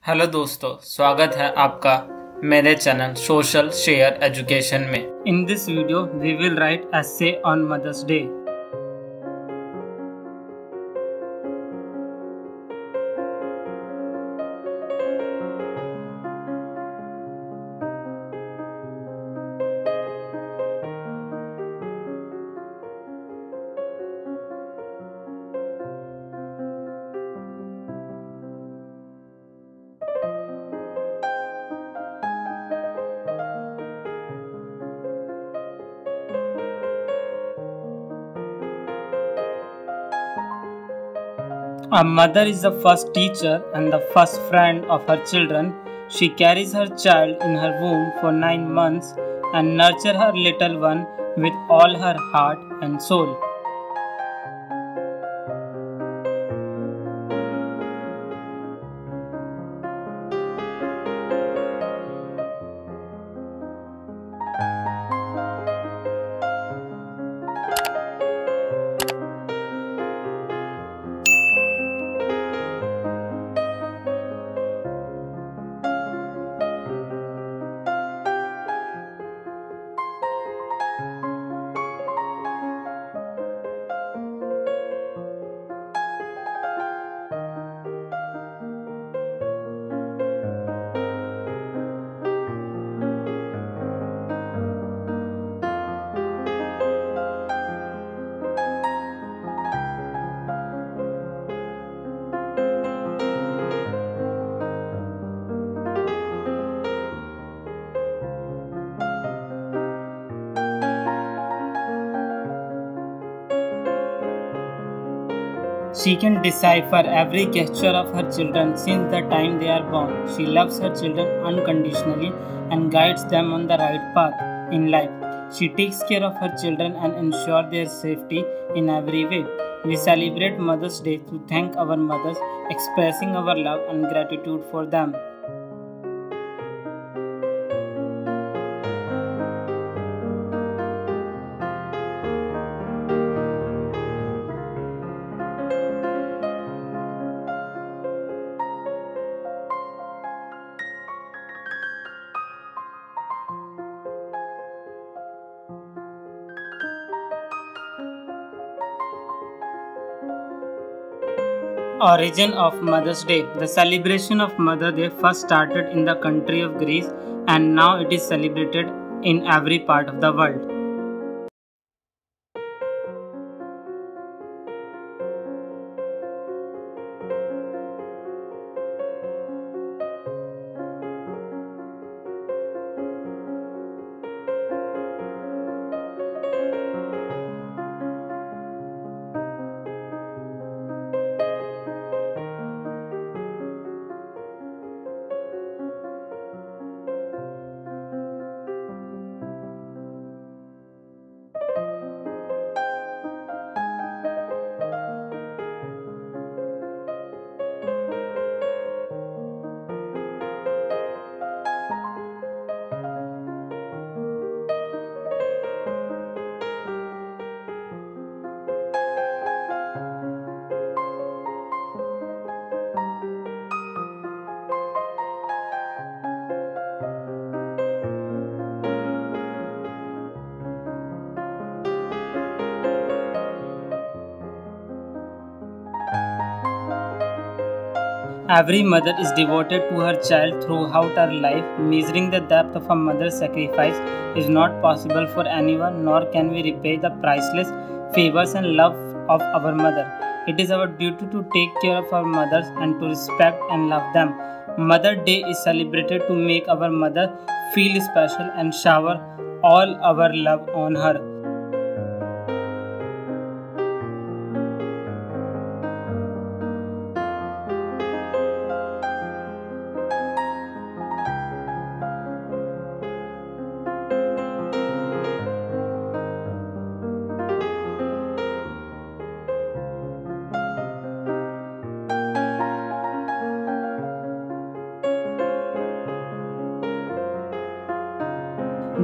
Hello दोस्तों, स्वागत है आपका मेरे चैनल सोशल शेयर एजुकेशन में। In this video we will write essay on Mother's Day. A mother is the first teacher and the first friend of her children. She carries her child in her womb for 9 months and nurtures her little one with all her heart and soul. She can decipher every gesture of her children since the time they are born. She loves her children unconditionally and guides them on the right path in life. She takes care of her children and ensures their safety in every way. We celebrate Mother's Day to thank our mothers, expressing our love and gratitude for them. Origin of Mother's Day. The celebration of Mother's Day first started in the country of Greece and now it is celebrated in every part of the world. Every mother is devoted to her child throughout her life. Measuring the depth of a mother's sacrifice is not possible for anyone, nor can we repay the priceless favors and love of our mother. It is our duty to take care of our mothers and to respect and love them. Mother's Day is celebrated to make our mother feel special and shower all our love on her.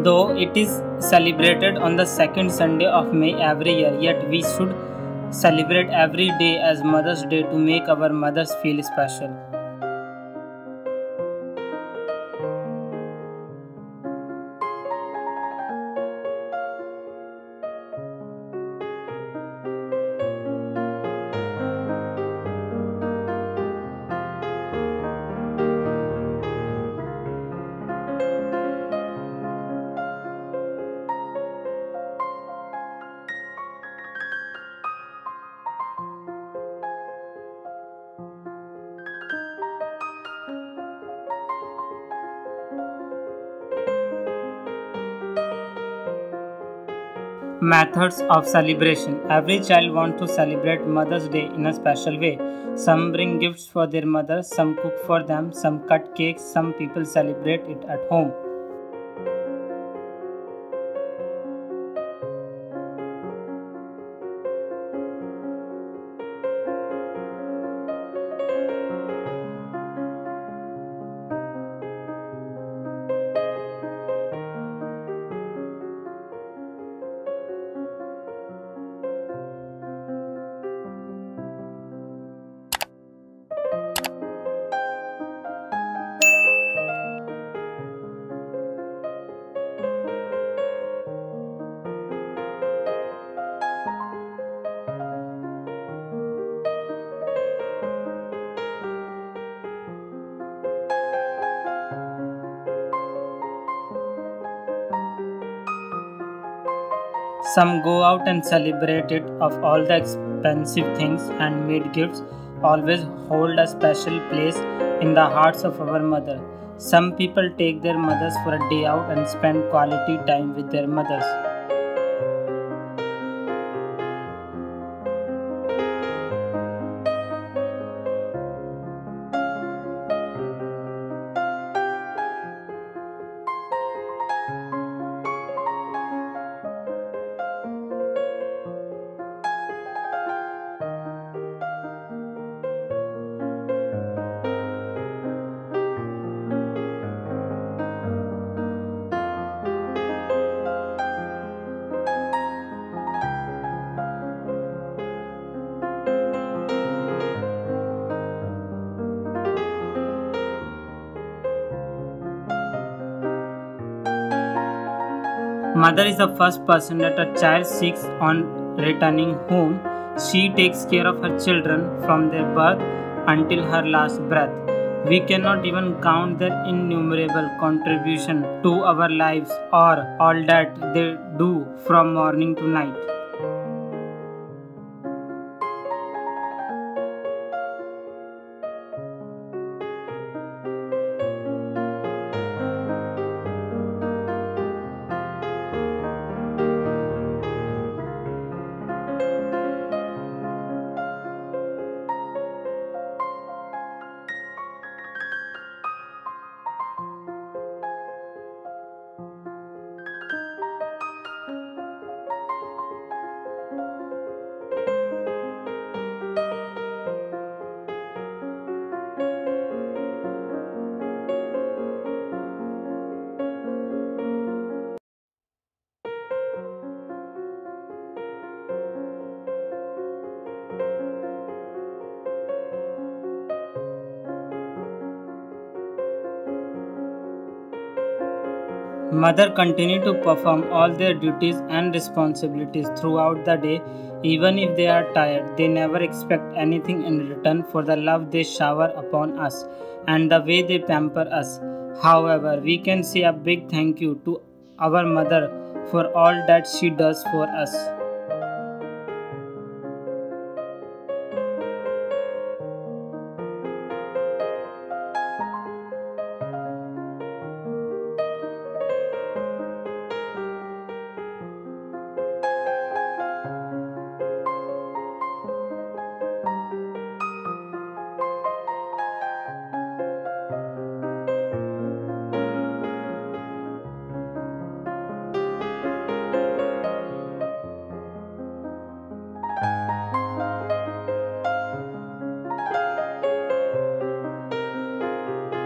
Though it is celebrated on the second Sunday of May every year, yet we should celebrate every day as Mother's Day to make our mothers feel special. Methods of celebration. Every child wants to celebrate Mother's Day in a special way. Some bring gifts for their mother, some cook for them, some cut cakes, some people celebrate it at home. Some go out and celebrate it. Of all the expensive things, handmade gifts always hold a special place in the hearts of our mother. Some people take their mothers for a day out and spend quality time with their mothers. Mother is the first person that a child seeks on returning home. She takes care of her children from their birth until her last breath. We cannot even count their innumerable contribution to our lives or all that they do from morning to night. Mother continue to perform all their duties and responsibilities throughout the day. Even if they are tired, they never expect anything in return for the love they shower upon us and the way they pamper us. However, we can say a big thank you to our mother for all that she does for us.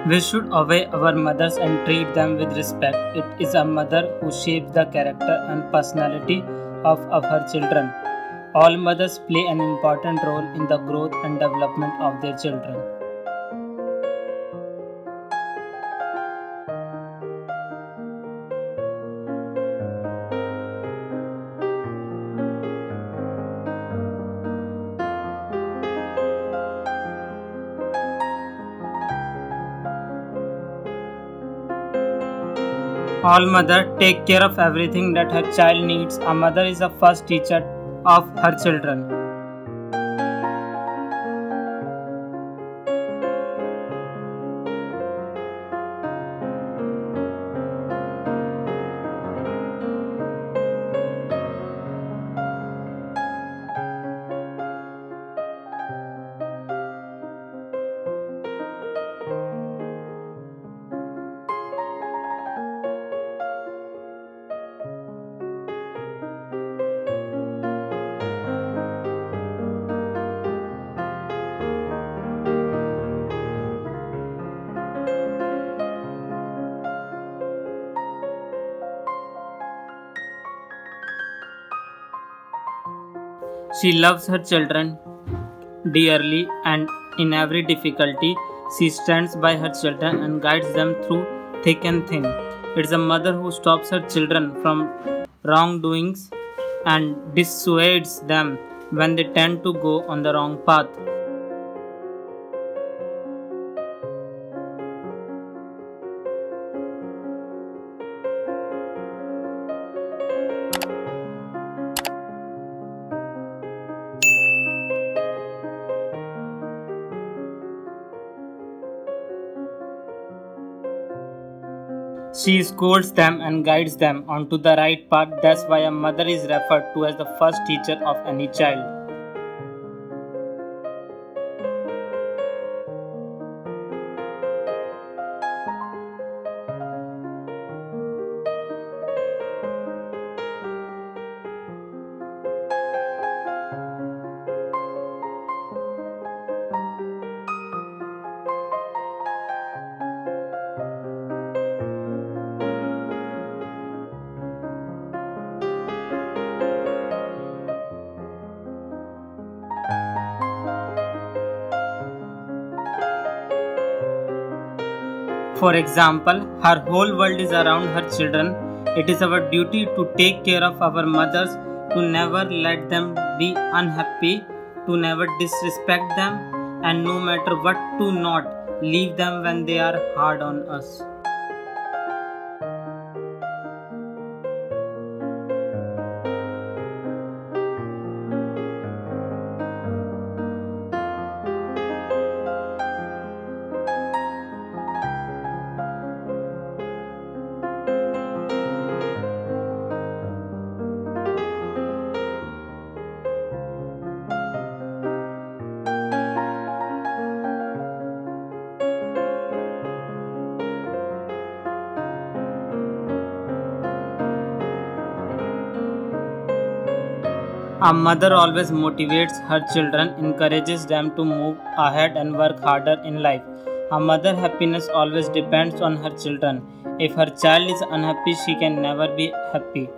We should obey our mothers and treat them with respect. It is a mother who shapes the character and personality of her children. All mothers play an important role in the growth and development of their children. All mothers take care of everything that her child needs. A mother is the first teacher of her children. She loves her children dearly, and in every difficulty, she stands by her children and guides them through thick and thin. It's a mother who stops her children from wrongdoings and dissuades them when they tend to go on the wrong path. She scolds them and guides them onto the right path. That's why a mother is referred to as the first teacher of any child. For example, her whole world is around her children. It is our duty to take care of our mothers, to never let them be unhappy, to never disrespect them, and no matter what, to not leave them when they are hard on us. A mother always motivates her children, encourages them to move ahead and work harder in life. A mother's happiness always depends on her children. If her child is unhappy, she can never be happy.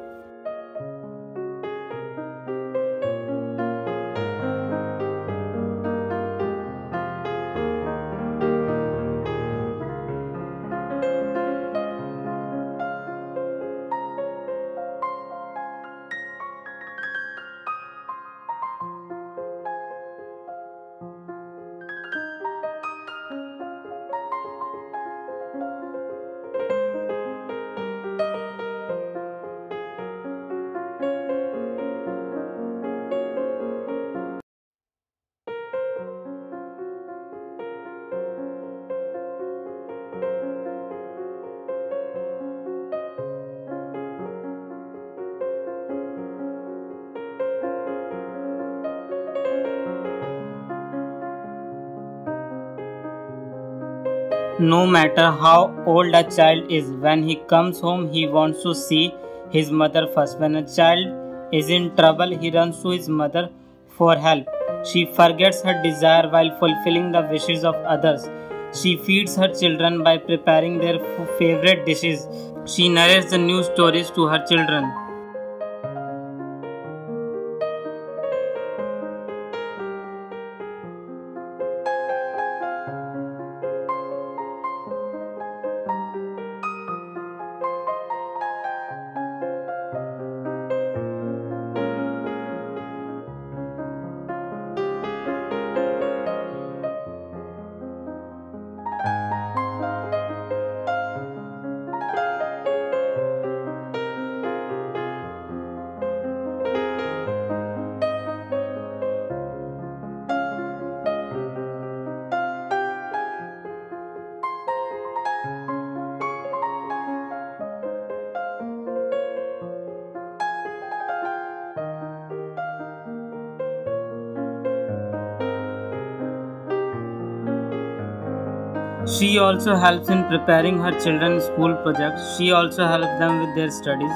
No matter how old a child is, when he comes home, he wants to see his mother first. When a child is in trouble, he runs to his mother for help. She forgets her desire while fulfilling the wishes of others. She feeds her children by preparing their favorite dishes. She narrates the new stories to her children. She also helps in preparing her children's school projects. She also helps them with their studies.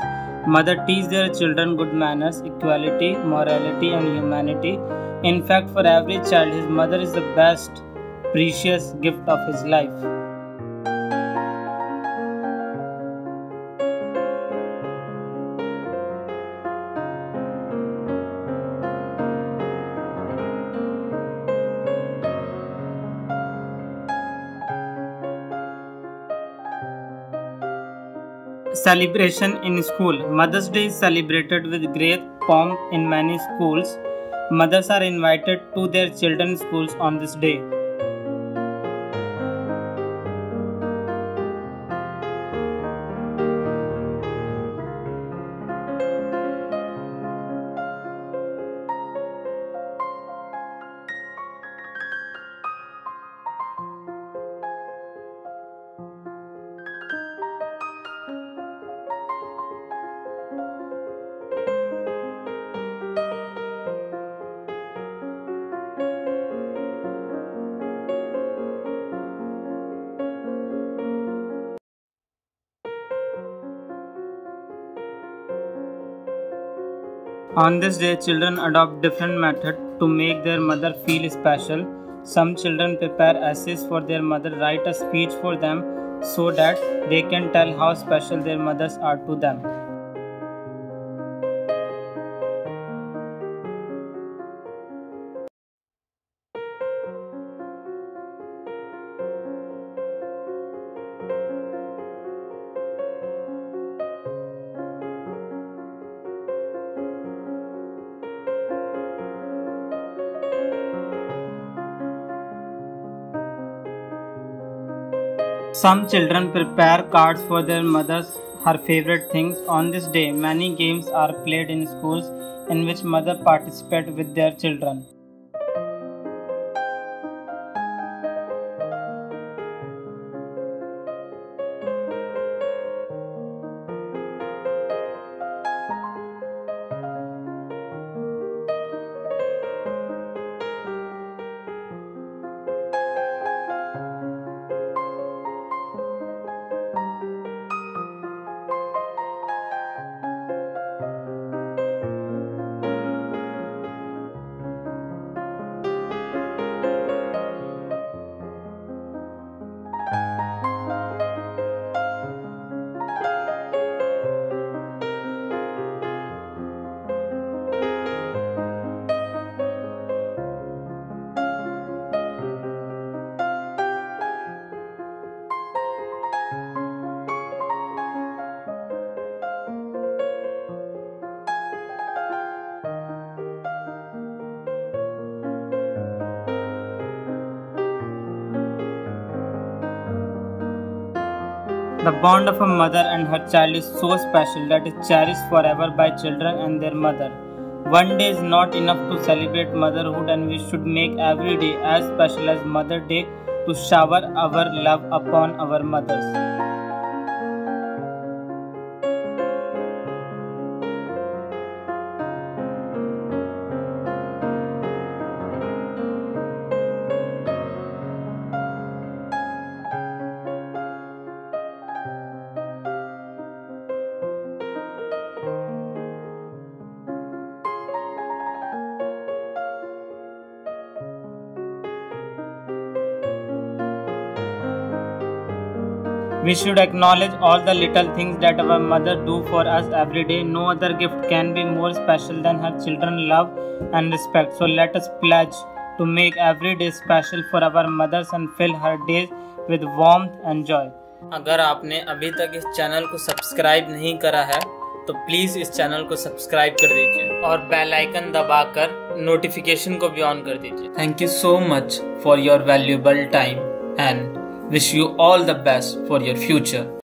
Mother teaches their children good manners, equality, morality, and humanity. In fact, for every child, his mother is the best, precious gift of his life. Celebration in school. Mother's Day is celebrated with great pomp in many schools. Mothers are invited to their children's schools on this day. On this day, children adopt different methods to make their mother feel special. Some children prepare essays for their mother, write a speech for them so that they can tell how special their mothers are to them. Some children prepare cards for their mothers, her favorite things. On this day, many games are played in schools in which mothers participate with their children. The bond of a mother and her child is so special that it is cherished forever by children and their mother. One day is not enough to celebrate motherhood, and we should make every day as special as Mother Day to shower our love upon our mothers. We should acknowledge all the little things that our mother do for us every day. No other gift can be more special than her children love and respect. So let us pledge to make every day special for our mothers and fill her days with warmth and joy. अगर आपने अभी तक इस channel को subscribe नहीं करा है तो प्लीज इस चैनल को सब्सक्राइब कर दीजिए और बेल आइकन दबाकर नोटिफिकेशन को भी ऑन कर दीजिए। Thank you so much for your valuable time and wish you all the best for your future.